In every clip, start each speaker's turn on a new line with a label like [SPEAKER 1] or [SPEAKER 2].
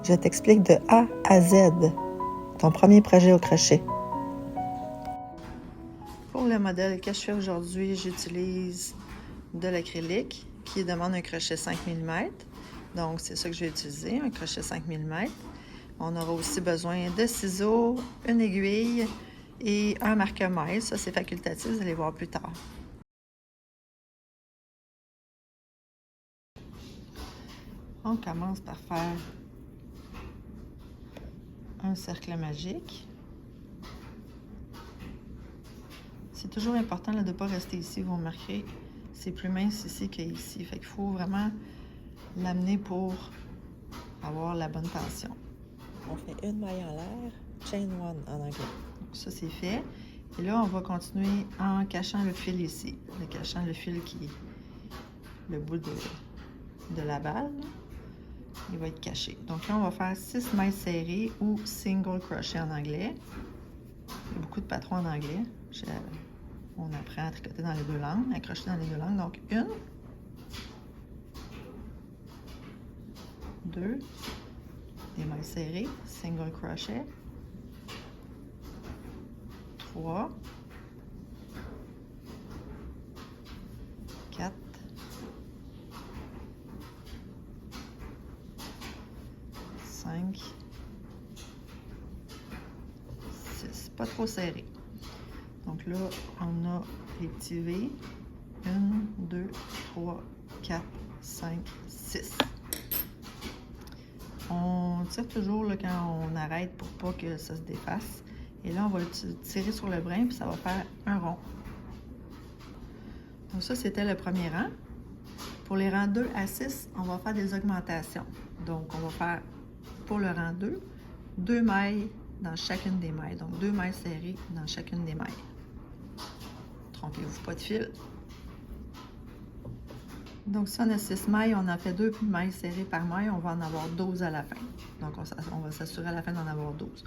[SPEAKER 1] Je t'explique de A à Z ton premier projet au crochet. Pour le modèle que je fais aujourd'hui, j'utilise de l'acrylique qui demande un crochet 5 mm. Donc, c'est ça que je vais utiliser, un crochet 5 mm. On aura aussi besoin de ciseaux, une aiguille et un marque-maille. Ça, c'est facultatif, vous allez voir plus tard. On commence par faire un cercle magique. C'est toujours important là, de ne pas rester ici. Vous remarquerez, c'est plus mince ici qu'ici. Fait qu'il faut vraiment l'amener pour avoir la bonne tension.
[SPEAKER 2] On fait une maille en l'air, chain one en anglais.
[SPEAKER 1] Donc ça, c'est fait. Et là, on va continuer en cachant le fil ici. En cachant le fil qui est le bout de la balle. Il va être caché. Donc là, on va faire 6 mailles serrées ou single crochet en anglais. Il y a beaucoup de patrons en anglais. On apprend à tricoter dans les deux langues, à crocheter dans les deux langues. Donc, 1, 2, des mailles serrées, single crochet, 3, 4, 5, 6. Pas trop serré. Donc là, on a les petits V. 1, 2, 3, 4, 5, 6. On tire toujours là, quand on arrête pour pas que ça se défasse. Et là, on va tirer sur le brin, puis ça va faire un rond. Donc ça, c'était le premier rang. Pour les rangs 2 à 6, on va faire des augmentations. Donc, on va faire, pour le rang 2, 2 mailles dans chacune des mailles. Donc, 2 mailles serrées dans chacune des mailles. Trompez-vous pas de fil. Donc, si on a 6 mailles, on en fait 2 mailles serrées par maille, on va en avoir 12 à la fin. Donc, on va s'assurer à la fin d'en avoir 12.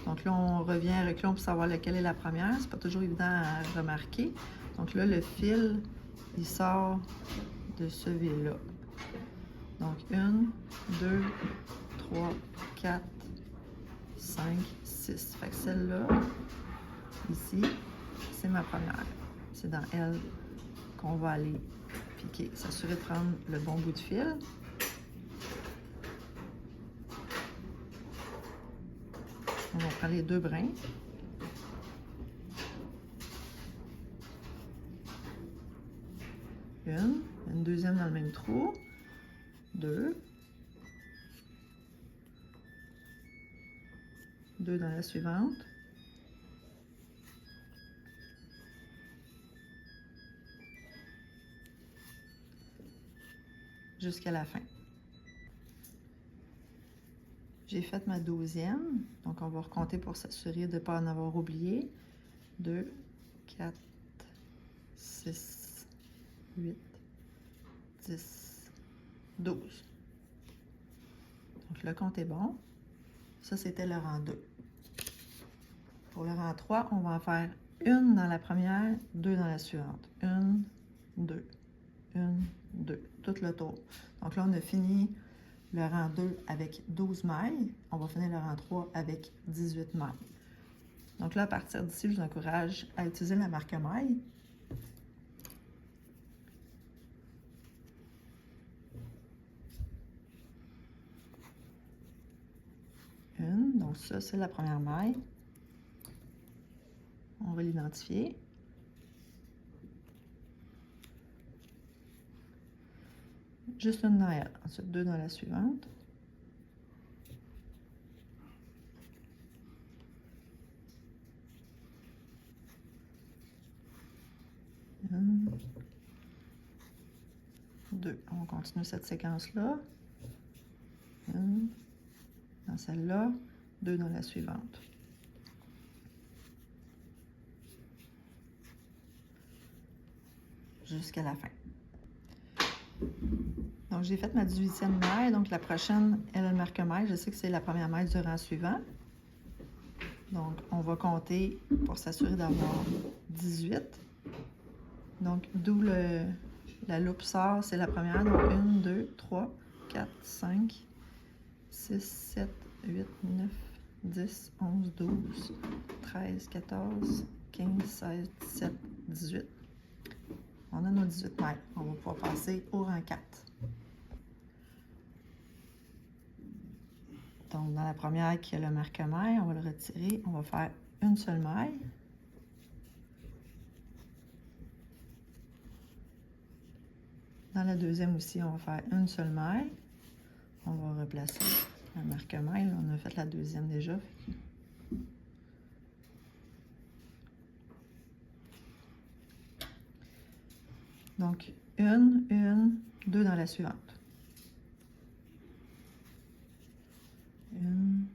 [SPEAKER 1] Donc là, on revient à reculons pour savoir laquelle est la première. C'est pas toujours évident à remarquer. Donc là, le fil, il sort de ce V-là. Donc, 1, 2, 3, 4, 5, 6. Fait que celle-là, ici, c'est ma première. C'est dans elle qu'on va aller piquer. S'assurer de prendre le bon bout de fil. On va prendre les 2 brins. Une deuxième dans le même trou. 2. 2 dans la suivante. Jusqu'à la fin. J'ai fait ma 12e, donc on va recompter pour s'assurer de ne pas en avoir oublié. 2, 4, 6, 8, 10, 12. Donc le compte est bon. Ça, c'était le rang 2. Pour le rang 3, on va en faire une dans la première, 2 dans la suivante. 1, 2, 1, 2, tout le tour. Donc là, on a fini le rang 2 avec 12 mailles. On va finir le rang 3 avec 18 mailles. Donc là, à partir d'ici, je vous encourage à utiliser la marque-maille. Une, donc ça, c'est la première maille. On va l'identifier. Juste une dans elle. Ensuite, 2 dans la suivante. Une, 2. On continue cette séquence-là. Une dans celle-là. 2 dans la suivante. Jusqu'à la fin. Donc, j'ai fait ma 18e maille. Donc, la prochaine, elle a le marque-maille. Je sais que c'est la première maille du rang suivant. Donc, on va compter pour s'assurer d'avoir 18. Donc, d'où la loupe sort, c'est la première. Donc, 1, 2, 3, 4, 5, 6, 6, 7, 8, 9, 10, 11, 12, 13, 14, 15, 16, 17, 18. On a nos 18 mètres. On va pouvoir passer au rang 4. Donc, dans la première qui a le marque-maille, on va le retirer. On va faire une seule maille. Dans la deuxième aussi, on va faire une seule maille. On va replacer le marque-maille. On a fait la deuxième déjà. Donc, une, deux dans la suivante. Une,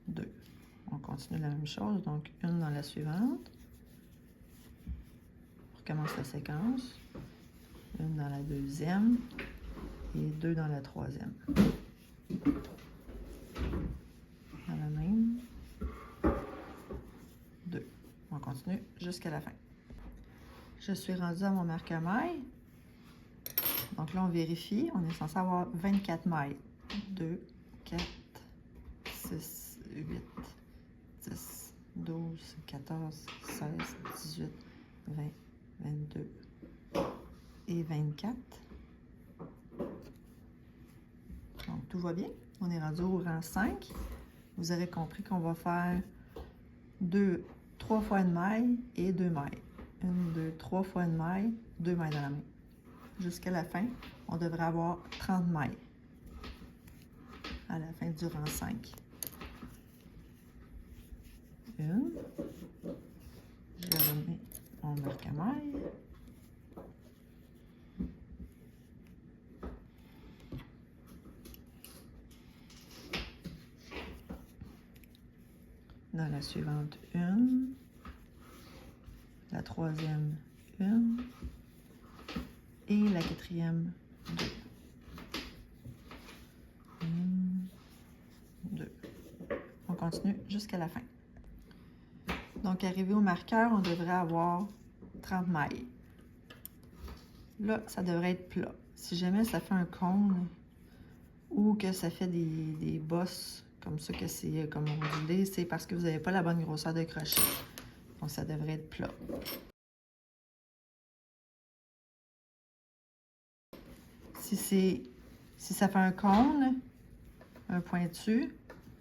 [SPEAKER 1] deux. On continue la même chose. Donc, une dans la suivante. On recommence la séquence. Une dans la deuxième et deux dans la troisième. Dans la même. Deux. On continue jusqu'à la fin. Je suis rendue à mon marque-maille. Donc là, on vérifie. On est censé avoir 24 mailles. 2, 4, 6, 8, 10, 12, 14, 16, 18, 20, 22 et 24. Donc, tout va bien. On est rendu au rang 5. Vous aurez compris qu'on va faire 3 fois une maille et 2 mailles. 1, 2, 3 fois une maille, 2 mailles dans la main. Jusqu'à la fin, on devrait avoir 30 mailles à la fin du rang 5. Une. Je remets mon marque-maille. Dans la suivante, une. La troisième, une. Et la quatrième, 2. 1, 2. On continue jusqu'à la fin. Donc, arrivé au marqueur, on devrait avoir 30 mailles. Là, ça devrait être plat. Si jamais ça fait un cône ou que ça fait des bosses comme ça, que c'est comme ondulé, c'est parce que vous n'avez pas la bonne grosseur de crochet. Donc, ça devrait être plat. Si ça fait un cône, un pointu,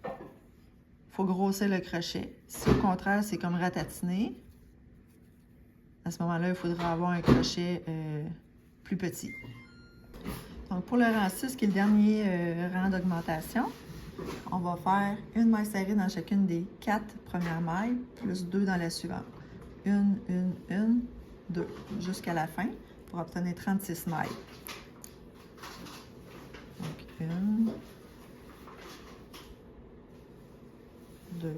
[SPEAKER 1] il faut grossir le crochet. Si au contraire, c'est comme ratatiné, à ce moment-là, il faudra avoir un crochet plus petit. Donc, pour le rang 6, qui est le dernier rang d'augmentation, on va faire une maille serrée dans chacune des 4 premières mailles, plus 2 dans la suivante. 1, 2, jusqu'à la fin, pour obtenir 36 mailles. Donc, 1, 2,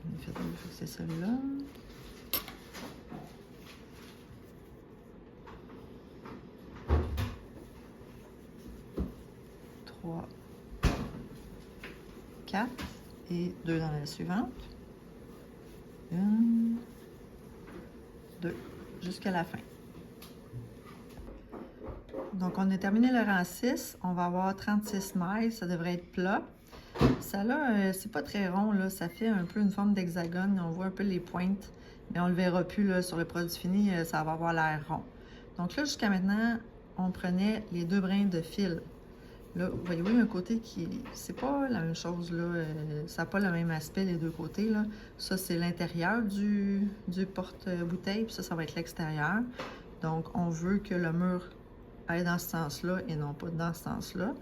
[SPEAKER 1] on fait que c'est celle-là. 3, 4 et 2 dans la suivante. 1, 2, jusqu'à la fin. Donc, on a terminé le rang 6. On va avoir 36 mailles. Ça devrait être plat. Ça là, c'est pas très rond, là. Ça fait un peu une forme d'hexagone. On voit un peu les pointes, mais on le verra plus là, sur le produit fini. Ça va avoir l'air rond. Donc là, jusqu'à maintenant, on prenait les 2 brins de fil. Là, vous voyez, un côté qui... C'est pas la même chose, là. Ça n'a pas le même aspect, les deux côtés, là. Ça, c'est l'intérieur du porte-bouteille, puis ça va être l'extérieur. Donc, on veut que le mur aille dans ce sens-là et non pas dans ce sens-là.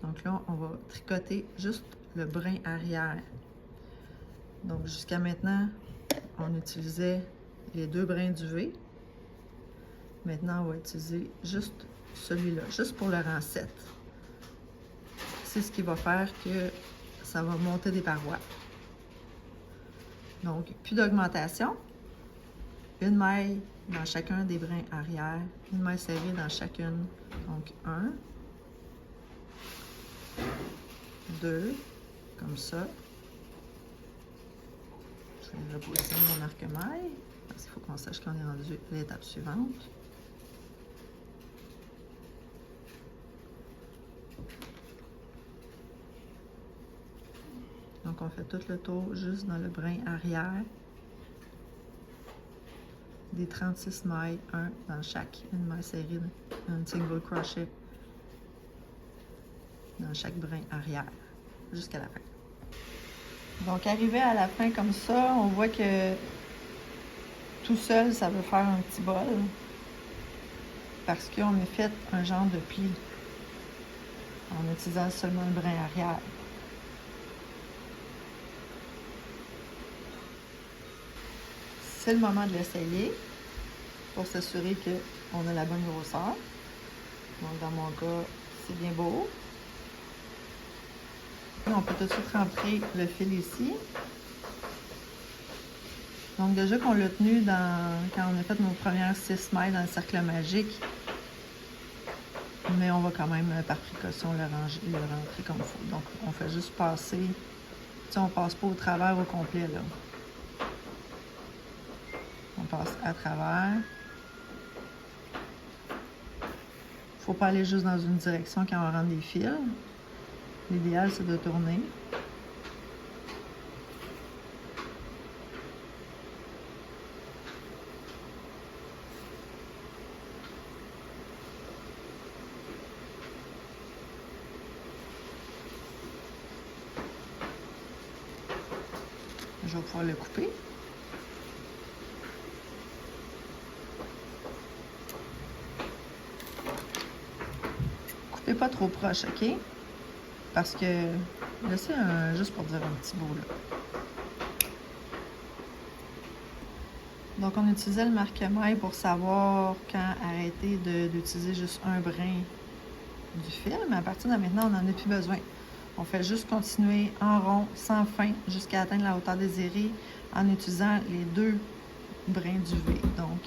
[SPEAKER 1] Donc là, on va tricoter juste le brin arrière. Donc, jusqu'à maintenant, on utilisait les 2 brins du V. Maintenant, on va utiliser juste celui-là, juste pour le rang 7. C'est ce qui va faire que ça va monter des parois. Donc, plus d'augmentation. Une maille dans chacun des brins arrière. Une maille serrée dans chacune. Donc, 1, 2, comme ça. Je vais repositionner mon marque-maille. Parce qu'il faut qu'on sache qu'on est rendu à l'étape suivante. Donc, on fait tout le tour juste dans le brin arrière des 36 mailles, un dans chaque, une maille serrée, un single crochet dans chaque brin arrière, jusqu'à la fin. Donc, arrivé à la fin comme ça, on voit que tout seul, ça veut faire un petit bol parce qu'on a fait un genre de pli en utilisant seulement le brin arrière. C'est le moment de l'essayer pour s'assurer qu'on a la bonne grosseur. Donc, dans mon cas, c'est bien beau. On peut tout de suite rentrer le fil ici. Donc, déjà qu'on l'a tenu quand on a fait nos premières 6 mailles dans le cercle magique, mais on va quand même, par précaution, le rentrer comme il faut. Donc, on fait juste passer. Tu sais, on passe pas au travers au complet, là. On passe à travers. Faut pas aller juste dans une direction quand on rentre des fils. L'idéal, c'est de tourner. Je vais pouvoir le couper. Coupez pas trop proche, OK? Parce que laissez juste pour dire un petit bout, là. Donc, on utilisait le marque-maille pour savoir quand arrêter d'utiliser juste un brin du fil. Mais à partir de maintenant, on n'en a plus besoin. On fait juste continuer en rond, sans fin, jusqu'à atteindre la hauteur désirée en utilisant les 2 brins du V. Donc,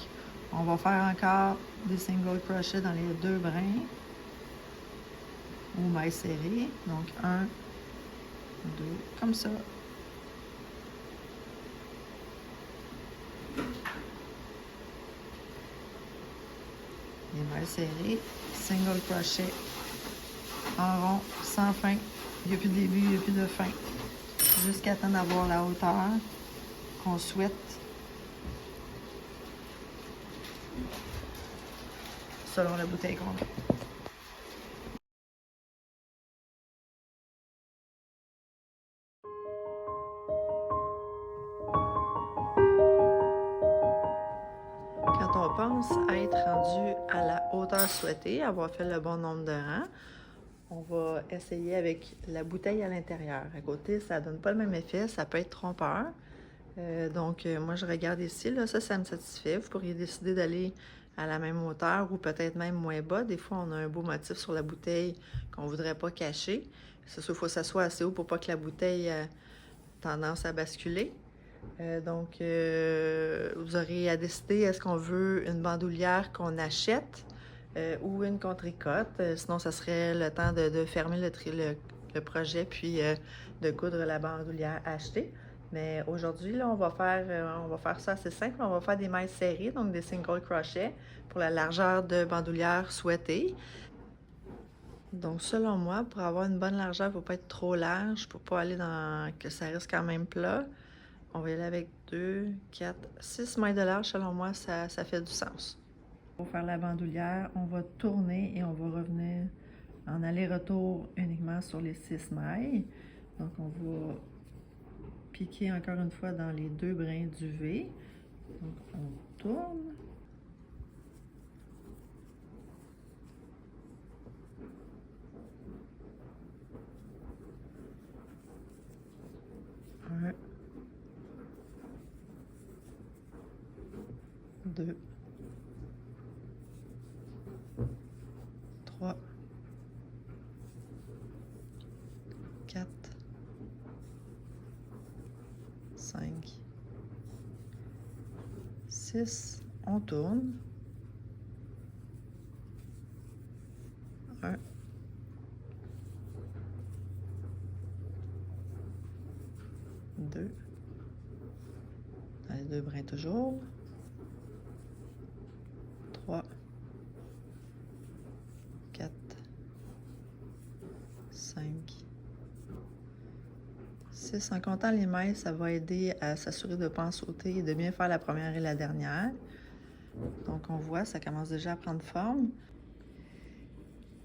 [SPEAKER 1] on va faire encore des single crochets dans les 2 brins ou mailles serrées. Donc, 1, 2, comme ça. Les mailles serrées, single crochet en rond, sans fin. Il n'y a plus de début, il n'y a plus de fin. Jusqu'à temps d'avoir la hauteur qu'on souhaite selon la bouteille qu'on a. Quand on pense à être rendu à la hauteur souhaitée, avoir fait le bon nombre de rangs, on va essayer avec la bouteille à l'intérieur. À côté, ça donne pas le même effet, ça peut être trompeur. Donc, moi, je regarde ici, là, ça me satisfait. Vous pourriez décider d'aller à la même hauteur ou peut-être même moins bas. Des fois, on a un beau motif sur la bouteille qu'on ne voudrait pas cacher. C'est sûr, il faut que ça soit assez haut pour pas que la bouteille ait tendance à basculer. Donc, vous aurez à décider, est-ce qu'on veut une bandoulière qu'on achète ou une qu'on tricote. Sinon, ça serait le temps de fermer le projet puis de coudre la bandoulière achetée. Mais aujourd'hui, là, on va faire ça assez simple. On va faire des mailles serrées, donc des single crochets pour la largeur de bandoulière souhaitée. Donc, selon moi, pour avoir une bonne largeur, il ne faut pas être trop large pour pas aller dans que ça reste quand même plat. On va y aller avec 2, 4, 6 mailles de large. Selon moi, ça fait du sens. Pour faire la bandoulière, on va tourner et on va revenir en aller-retour uniquement sur les 6 mailles. Donc, on va piquer encore une fois dans les 2 brins du V. Donc, on tourne. Un, 2, 3, 4, 5, 6. On tourne. 1, 2, dans les 2 brins toujours. 3, 4, 5, 6. En comptant les mailles, ça va aider à s'assurer de ne pas en sauter et de bien faire la première et la dernière. Donc, on voit, ça commence déjà à prendre forme.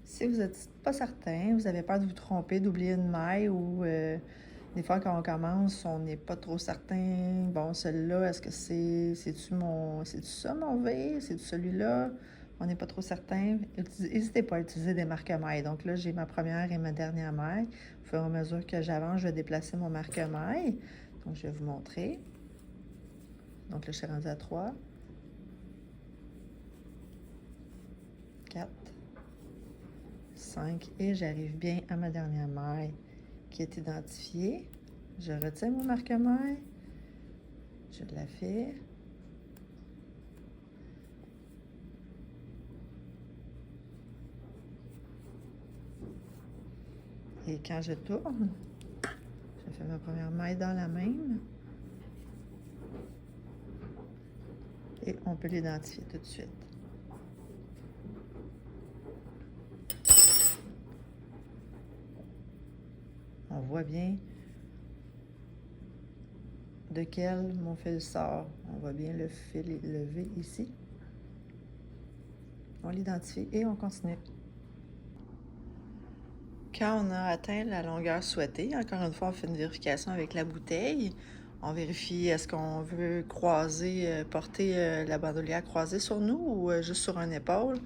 [SPEAKER 1] Si vous n'êtes pas certain, vous avez peur de vous tromper, d'oublier une maille ou des fois quand on commence, on n'est pas trop certain. Bon, celle-là, est-ce que c'est-tu ça mon V? C'est-tu celui-là? On n'est pas trop certain. N'hésitez pas à utiliser des marque-mailles. Donc là, j'ai ma première et ma dernière maille. Au fur et à mesure que j'avance, je vais déplacer mon marque-maille. Donc, je vais vous montrer. Donc là, je suis rendue à 3, 4, 5 et j'arrive bien à ma dernière maille qui est identifiée. Je retiens mon marque-maille, je la fais. Et quand je tourne, je fais ma première maille dans la même. Et on peut l'identifier tout de suite. On voit bien de quel mon fil sort. On voit bien le fil levé ici. On l'identifie et on continue. Quand on a atteint la longueur souhaitée, encore une fois, on fait une vérification avec la bouteille. On vérifie est-ce qu'on veut croiser, porter la bandoulière croisée sur nous ou juste sur une épaule,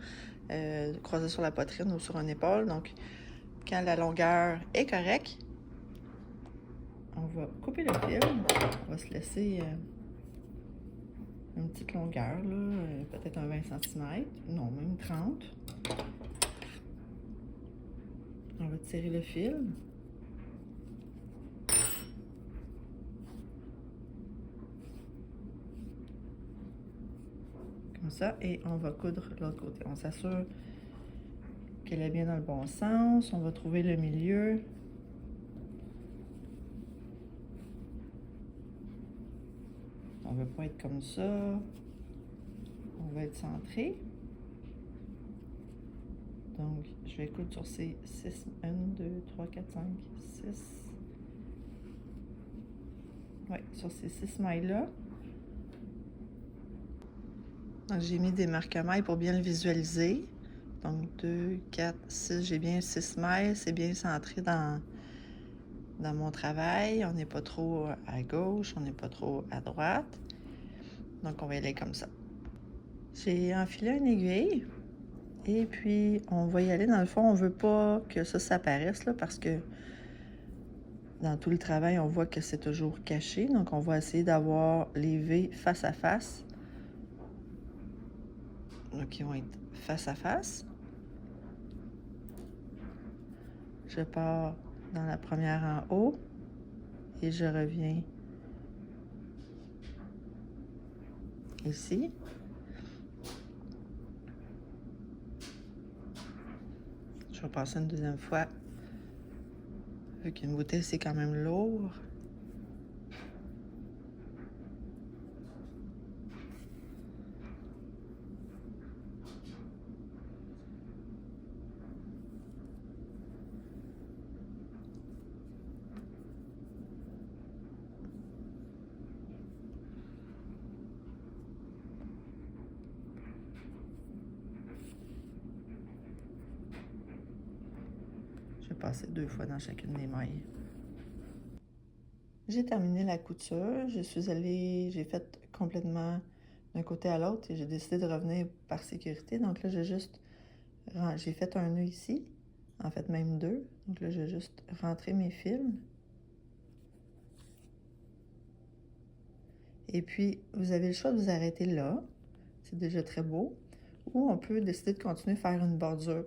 [SPEAKER 1] croisée sur la poitrine ou sur une épaule. Donc, quand la longueur est correcte, on va couper le fil. On va se laisser une petite longueur, peut-être un 20 cm, non, même 30. On va tirer le fil. Comme ça, et on va coudre l'autre côté. On s'assure qu'elle est bien dans le bon sens. On va trouver le milieu. On ne veut pas être comme ça. On va être centré. Donc, je vais coudre sur ces 6, 1, 2, 3, 4, 5, 6. Oui, sur ces 6 mailles-là. J'ai mis des marque-mailles pour bien le visualiser. Donc, 2, 4, 6. J'ai bien 6 mailles. C'est bien centré dans mon travail. On n'est pas trop à gauche, on n'est pas trop à droite. Donc, on va y aller comme ça. J'ai enfilé une aiguille. Et puis, on va y aller. Dans le fond, on ne veut pas que ça s'apparaisse, là, parce que dans tout le travail, on voit que c'est toujours caché. Donc, on va essayer d'avoir les V face à face. Donc, ils vont être face à face. Je pars dans la première en haut et je reviens ici. Je vais passer une deuxième fois. Vu qu'une bouteille, c'est quand même lourd. Je vais passer 2 fois dans chacune des mailles. J'ai terminé la couture. J'ai fait complètement d'un côté à l'autre et j'ai décidé de revenir par sécurité. Donc là, j'ai fait un nœud ici, en fait même 2. Donc là, j'ai juste rentré mes fils. Et puis, vous avez le choix de vous arrêter là. C'est déjà très beau. Ou on peut décider de continuer à faire une bordure.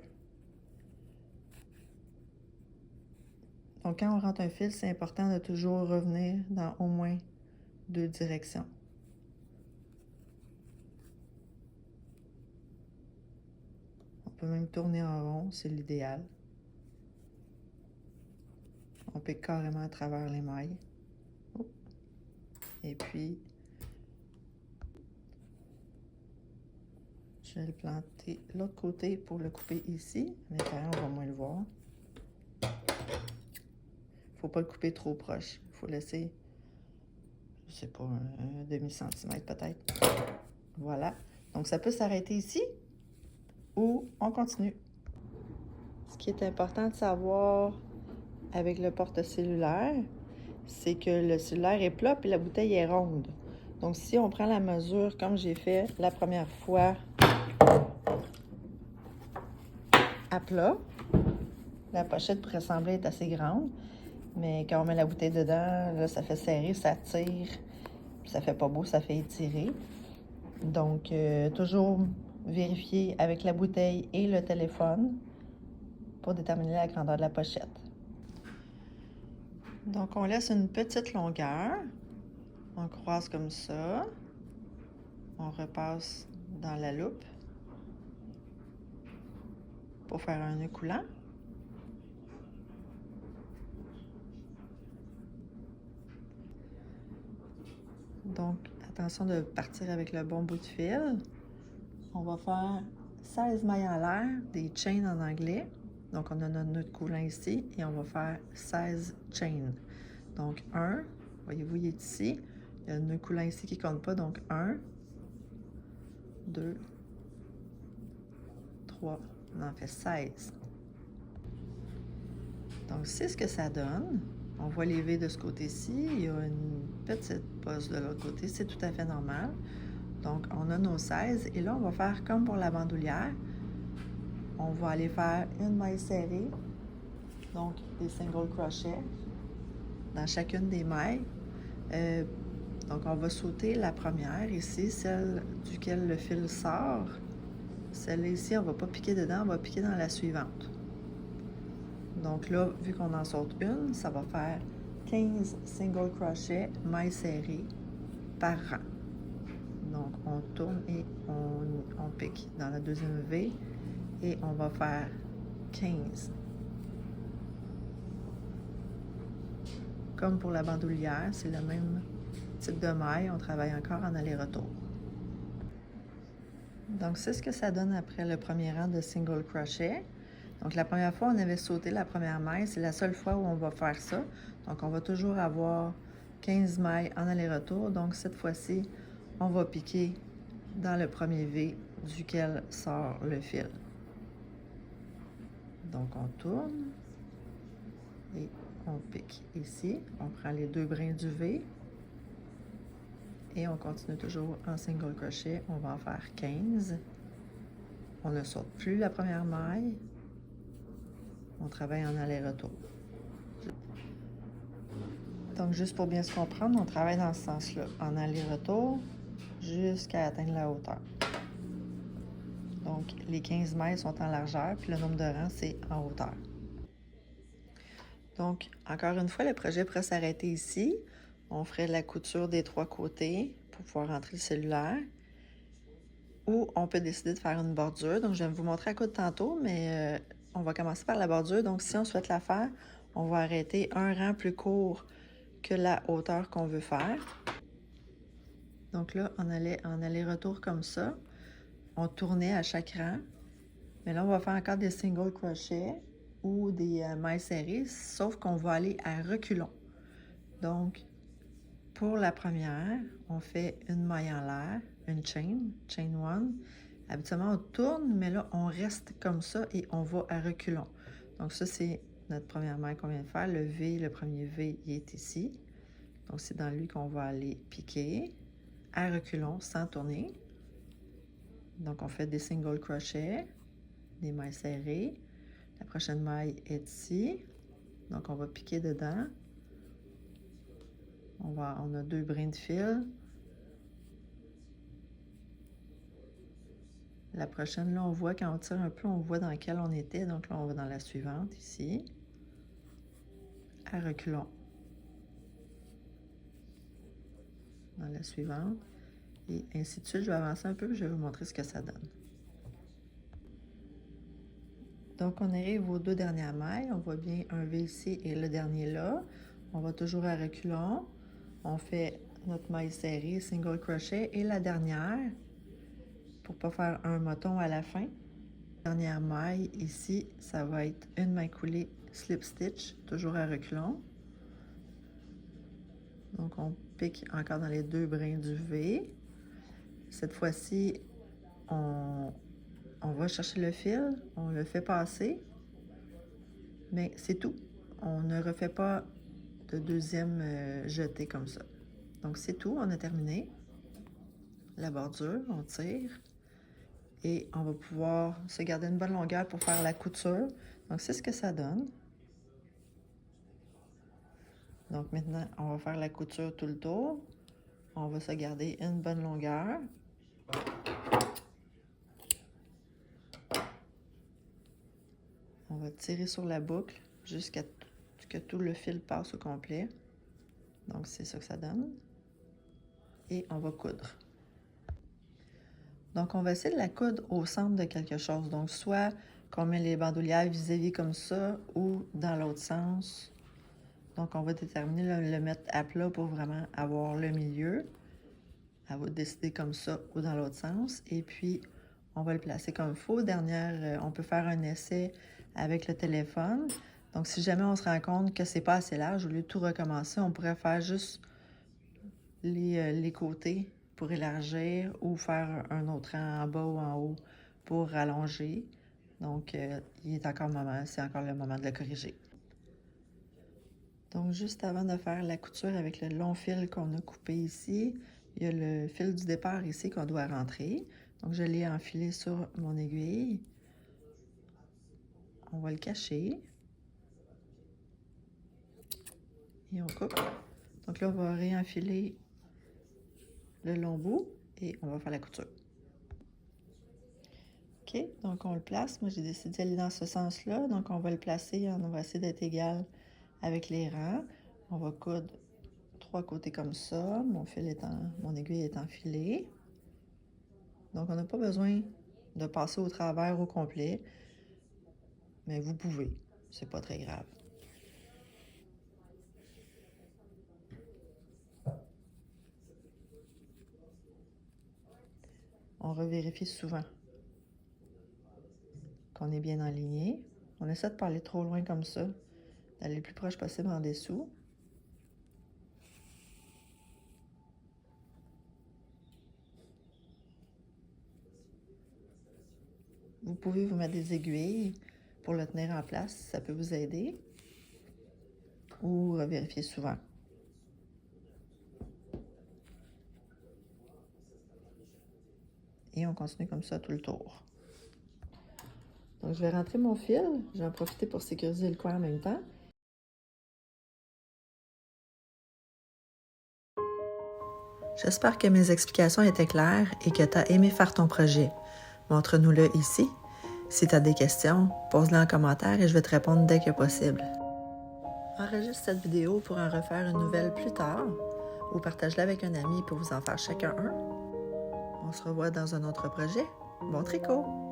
[SPEAKER 1] Donc, quand on rentre un fil, c'est important de toujours revenir dans au moins 2 directions. On peut même tourner en rond, c'est l'idéal. On pique carrément à travers les mailles. Et puis, Je vais le planter de l'autre côté pour le couper ici. À l'intérieur, on va moins le voir. Il ne faut pas le couper trop proche. Il faut laisser, je sais pas, un demi-centimètre peut-être. Voilà. Donc, ça peut s'arrêter ici ou on continue. Ce qui est important de savoir avec le porte-cellulaire, c'est que le cellulaire est plat et la bouteille est ronde. Donc, si on prend la mesure comme j'ai fait la première fois à plat, la pochette pourrait sembler être assez grande, mais quand on met la bouteille dedans, là, ça fait serrer, ça tire, puis ça fait pas beau, ça fait étirer. Donc, toujours vérifier avec la bouteille et le téléphone pour déterminer la grandeur de la pochette. Donc, on laisse une petite longueur. On croise comme ça. On repasse dans la loupe pour faire un nœud coulant. Donc, attention de partir avec le bon bout de fil. On va faire 16 mailles en l'air, des chains en anglais. Donc, on a notre nœud coulant ici et on va faire 16 chains. Donc, 1, voyez-vous, il est ici. Il y a le nœud coulant ici qui ne compte pas. Donc, 1, 2, 3, on en fait 16. Donc, c'est ce que ça donne. On voit les V de ce côté-ci. Il y a une petite poche de l'autre côté. C'est tout à fait normal. Donc, on a nos 16. Et là, on va faire comme pour la bandoulière. On va aller faire une maille serrée. Donc, des single crochets dans chacune des mailles. Donc, on va sauter la première ici, celle duquel le fil sort. Celle-là ici, on ne va pas piquer dedans, on va piquer dans la suivante. Donc là, vu qu'on en saute une, ça va faire 15 single crochets, mailles serrées par rang. Donc, on tourne et on pique dans la deuxième V et on va faire 15. Comme pour la bandoulière, c'est le même type de maille. On travaille encore en aller-retour. Donc, c'est ce que ça donne après le premier rang de single crochet. Donc, la première fois, on avait sauté la première maille. C'est la seule fois où on va faire ça. Donc, on va toujours avoir 15 mailles en aller-retour. Donc, cette fois-ci, on va piquer dans le premier V duquel sort le fil. Donc, on tourne et on pique ici. On prend les deux brins du V et on continue toujours en single crochet. On va en faire 15. On ne saute plus la première maille. On travaille en aller-retour. Donc, juste pour bien se comprendre, on travaille dans ce sens-là, en aller-retour, jusqu'à atteindre la hauteur. Donc, les 15 mailles sont en largeur, puis le nombre de rangs, c'est en hauteur. Donc, encore une fois, le projet pourrait s'arrêter ici. On ferait la couture des trois côtés pour pouvoir rentrer le cellulaire. Ou on peut décider de faire une bordure. Donc, je vais vous montrer à quoi de tantôt, mais on va commencer par la bordure. Donc, si on souhaite la faire, on va arrêter un rang plus court que la hauteur qu'on veut faire. Donc là, on allait en aller-retour comme ça. On tournait à chaque rang. Mais là, on va faire encore des single crochets ou des mailles serrées, sauf qu'on va aller à reculons. Donc, pour la première, on fait une maille en l'air, une chain 1. Habituellement, on tourne, mais là, on reste comme ça et on va à reculons. Donc ça, c'est notre première maille qu'on vient de faire. Le V, le premier V, il est ici. Donc, c'est dans lui qu'on va aller piquer à reculons sans tourner. Donc, on fait des single crochets, des mailles serrées. La prochaine maille est ici. Donc, on va piquer dedans. On a deux brins de fil. La prochaine, là, on voit quand on tire un peu, on voit dans laquelle on était. Donc là, on va dans la suivante, ici. À reculons. Dans la suivante. Et ainsi de suite. Je vais avancer un peu et je vais vous montrer ce que ça donne. Donc, on arrive aux deux dernières mailles. On voit bien un V ici et le dernier là. On va toujours à reculons. On fait notre maille serrée, single crochet. Et la dernière, pour ne pas faire un moton à la fin. Dernière maille ici, ça va être une maille coulée slip stitch, toujours à reculons. Donc on pique encore dans les 2 brins du V. Cette fois-ci, on va chercher le fil, on le fait passer, mais c'est tout. On ne refait pas de deuxième jeté comme ça. Donc c'est tout, on a terminé. La bordure, on tire. Et on va pouvoir se garder une bonne longueur pour faire la couture. Donc, c'est ce que ça donne. Donc, maintenant, on va faire la couture tout le tour. On va se garder une bonne longueur. On va tirer sur la boucle jusqu'à ce que tout le fil passe au complet. Donc, c'est ça que ça donne. Et on va coudre. Donc, on va essayer de la coudre au centre de quelque chose. Donc, soit qu'on met les bandoulières vis-à-vis comme ça ou dans l'autre sens. Donc, on va déterminer le mettre à plat pour vraiment avoir le milieu. Elle va décider comme ça ou dans l'autre sens. Et puis, on va le placer comme il faut. Dernière, on peut faire un essai avec le téléphone. Donc, si jamais on se rend compte que c'est pas assez large, au lieu de tout recommencer, on pourrait faire juste les côtés pour élargir ou faire un autre rang en bas ou en haut pour rallonger. Donc, il est encore c'est encore le moment de le corriger. Donc, juste avant de faire la couture avec le long fil qu'on a coupé ici, il y a le fil du départ ici qu'on doit rentrer. Donc, je l'ai enfilé sur mon aiguille. On va le cacher. Et on coupe. Donc là, on va réenfiler le long bout et on va faire la couture. OK, donc on le place. Moi, j'ai décidé d'aller dans ce sens-là. Donc, on va le placer. On va essayer d'être égal avec les rangs. On va coudre 3 côtés comme ça. Mon aiguille est enfilée. Donc, on n'a pas besoin de passer au travers au complet. Mais vous pouvez. C'est pas très grave. On revérifie souvent qu'on est bien aligné. On essaie de ne pas aller trop loin comme ça, d'aller le plus proche possible en dessous. Vous pouvez vous mettre des aiguilles pour le tenir en place, ça peut vous aider. Ou revérifier souvent. Et on continue comme ça tout le tour. Donc, je vais rentrer mon fil. Je vais en profiter pour sécuriser le coin en même temps. J'espère que mes explications étaient claires et que tu as aimé faire ton projet. Montre-nous-le ici. Si tu as des questions, pose-les en commentaire et je vais te répondre dès que possible. Enregistre cette vidéo pour en refaire une nouvelle plus tard ou partage-la avec un ami pour vous en faire chacun un. On se revoit dans un autre projet. Bon tricot!